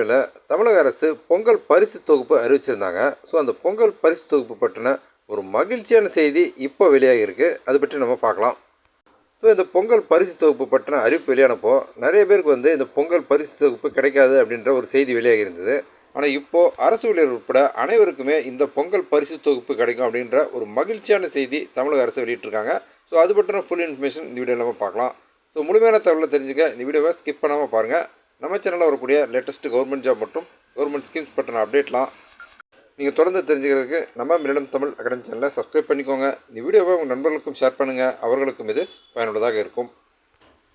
வீடியோவில் தமிழக அரசு பொங்கல் பரிசு தொகுப்பு அறிவிச்சிருந்தாங்க. ஸோ அந்த பொங்கல் பரிசு தொகுப்பு பற்றின ஒரு மகிழ்ச்சியான செய்தி இப்போ வெளியாகிருக்கு. அது பற்றி நம்ம பார்க்கலாம். ஸோ இந்த பொங்கல் பரிசு தொகுப்பு பற்றின அறிவிப்பு வெளியானப்போ நிறைய பேருக்கு இந்த பொங்கல் பரிசு தொகுப்பு கிடைக்காது அப்படின்ற ஒரு செய்தி வெளியாகி இருந்தது. ஆனால் இப்போது அரசு ஊழியர் உட்பட அனைவருக்குமே இந்த பொங்கல் பரிசு தொகுப்பு கிடைக்கும் அப்படின்ற ஒரு மகிழ்ச்சியான செய்தி தமிழக அரசு வெளியிட்டிருக்காங்க. ஸோ அது பற்றின ஃபுல் இன்ஃபர்மேஷன் இந்த வீடியோவில் நம்ம பார்க்கலாம். ஸோ முழுமையான தகவலை தெரிஞ்சுக்க இந்த வீடியோவை ஸ்கிப் பண்ணாமல் பாருங்கள். நம்ம சேனலில் வரக்கூடிய லேட்டஸ்ட் கவர்மெண்ட் ஜாப் மற்றும் கவர்மெண்ட் ஸ்கீம்ஸ் பற்றின அப்டேட்லாம் நீங்கள் தொடர்ந்து தெரிஞ்சுக்கிறதுக்கு நம்ம மில்லம் தமிழ் அகாடமி சேனலை சப்ஸ்கிரைப் பண்ணிக்கோங்க. இந்த வீடியோவை உங்கள் நண்பர்களுக்கும் ஷேர் பண்ணுங்கள், அவர்களுக்கும் இது பயனுள்ளதாக இருக்கும்.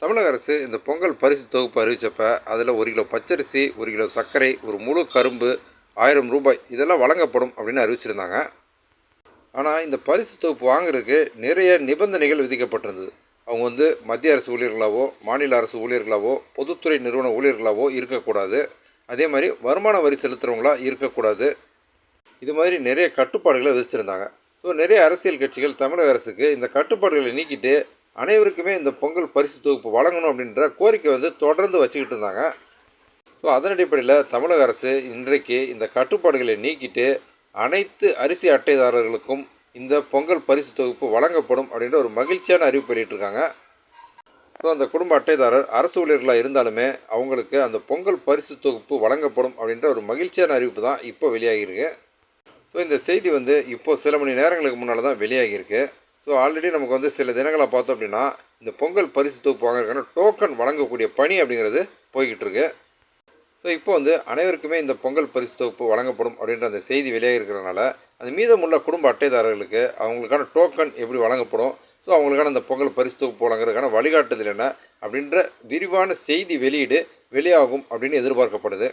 தமிழக அரசு இந்த பொங்கல் பரிசு தொகுப்பு அறிவித்தப்போ அதில் 1 கிலோ பச்சரிசி, 1 கிலோ சர்க்கரை, ஒரு முழு கரும்பு, 1000 ரூபாய் இதெல்லாம் வழங்கப்படும் அப்படின்னு அறிவிச்சிருந்தாங்க. ஆனால் இந்த பரிசு தொகுப்பு வாங்குறதுக்கு நிறைய நிபந்தனைகள் விதிக்கப்பட்டிருந்தது. அவங்க மத்திய அரசு ஊழியர்களாவோ, மாநில அரசு ஊழியர்களாவோ, பொதுத்துறை நிறுவன ஊழியர்களாவோ இருக்கக்கூடாது. அதே மாதிரி வருமான வரி செலுத்துகிறவங்களாக இருக்கக்கூடாது. இது மாதிரி நிறைய கட்டுப்பாடுகளை விதிச்சிருந்தாங்க. ஸோ நிறைய அரசியல் கட்சிகள் தமிழக அரசுக்கு இந்த கட்டுப்பாடுகளை நீக்கிட்டு அனைவருக்குமே இந்த பொங்கல் பரிசு தொகுப்பு வழங்கணும் அப்படின்ற கோரிக்கை தொடர்ந்து வச்சுக்கிட்டு இருந்தாங்க. ஸோ அதன் அடிப்படையில் தமிழக அரசு இன்றைக்கு இந்த கட்டுப்பாடுகளை நீக்கிட்டு அனைத்து அரிசி அட்டைதாரர்களுக்கும் இந்த பொங்கல் பரிசு தொகுப்பு வழங்கப்படும் அப்படின்ற ஒரு மகிழ்ச்சியான அறிவிப்பு வெளியிட்டிருக்காங்க. ஸோ அந்த குடும்ப அட்டைதாரர் அரசு ஊழியர்களாக இருந்தாலுமே அவங்களுக்கு அந்த பொங்கல் பரிசு தொகுப்பு வழங்கப்படும் அப்படின்ற ஒரு மகிழ்ச்சியான அறிவிப்பு தான் இப்போ வெளியாகிருக்கு. ஸோ இந்த செய்தி இப்போது சில மணி நேரங்களுக்கு முன்னால் தான் வெளியாகிருக்கு. ஸோ ஆல்ரெடி நமக்கு சில தினங்களை பார்த்தோம் அப்படின்னா இந்த பொங்கல் பரிசு தொகுப்பு வாங்குறதுக்கான டோக்கன் வழங்கக்கூடிய பணி அப்படிங்கிறது போய்கிட்டு இருக்கு. ஸோ இப்போ அனைவருக்குமே இந்த பொங்கல் பரிசு தொகுப்பு வழங்கப்படும் அப்படின்ற அந்த செய்தி வெளியாகிருக்கிறதுனால அது மீதமுள்ள குடும்ப அட்டைதாரர்களுக்கு அவங்களுக்கான டோக்கன் எப்படி வழங்கப்படும், ஸோ அவங்களுக்கான அந்த பொங்கல் பரிசு தொகுப்பு வழங்குறதுக்கான வழிகாட்டுதல் என்ன அப்படின்ற விரிவான செய்தி வெளியாகும் அப்படின்னு எதிர்பார்க்கப்படுது.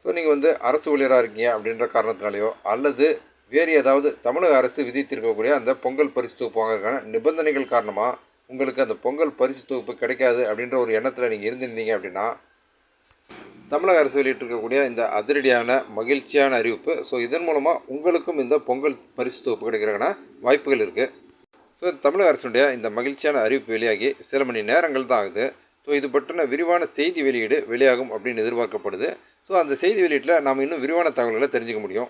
ஸோ நீங்கள் அரசு ஊழியராக இருக்கீங்க அப்படின்ற காரணத்தினாலேயோ அல்லது வேறு ஏதாவது தமிழக அரசு விதித்திருக்கக்கூடிய அந்த பொங்கல் பரிசு தொகுப்பு வாங்குறதுக்கான நிபந்தனைகள் காரணமாக உங்களுக்கு அந்த பொங்கல் பரிசு தொகுப்பு கிடைக்காது அப்படின்ற ஒரு எண்ணத்தில் நீங்கள் இருந்திருந்தீங்க அப்படின்னா தமிழக அரசு வெளியிட்டிருக்கக்கூடிய இந்த அதிரடியான மகிழ்ச்சியான அறிவிப்பு, ஸோ இதன் மூலமாக உங்களுக்கும் இந்த பொங்கல் பரிசு தொகுப்பு கிடைக்கிறதுக்கான வாய்ப்புகள் இருக்குது. ஸோ தமிழக அரசுடைய இந்த மகிழ்ச்சியான அறிவிப்பு வெளியாகி சில மணி நேரங்கள் தான் ஆகுது. ஸோ இது பற்றின விரிவான செய்தி வெளியீடு வெளியாகும் அப்படின்னு எதிர்பார்க்கப்படுது. ஸோ அந்த செய்தி வெளியீட்டில் நாம் இன்னும் விரிவான தகவல்களை தெரிஞ்சுக்க முடியும்.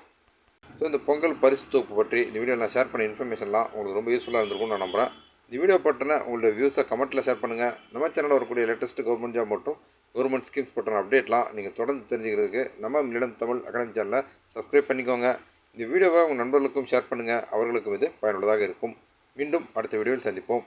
ஸோ இந்த பொங்கல் பரிசு தொகுப்பு பற்றி இந்த வீடியோவில் நான் ஷேர் பண்ண இன்ஃபர்மேஷன்லாம் உங்களுக்கு ரொம்ப யூஸ்ஃபுல்லாக இருந்திருக்கும்னு நான் நம்புகிறேன். இந்த வீடியோ பற்றின உங்களுடைய வியூஸை கமெண்ட்டில் ஷேர் பண்ணுங்கள். நம்ம சேனலில் வரக்கூடிய லேட்டஸ்ட் கவர்மெண்ட் ஜாப் மற்றும் கவர்மெண்ட் ஸ்கீம்ஸ் பற்றின அப்டேட்லாம் நீங்கள் தொடர்ந்து தெரிஞ்சுக்கிறதுக்கு நம்ம மில்லம் தமிழ் அகாடமி சேனலை சப்ஸ்கிரைப் பண்ணிக்கோங்க. இந்த வீடியோவை உங்கள் நண்பர்களுக்கும் ஷேர் பண்ணுங்கள், அவர்களுக்கும் இது பயனுள்ளதாக இருக்கும். மீண்டும் அடுத்த வீடியோவில் சந்திப்போம்.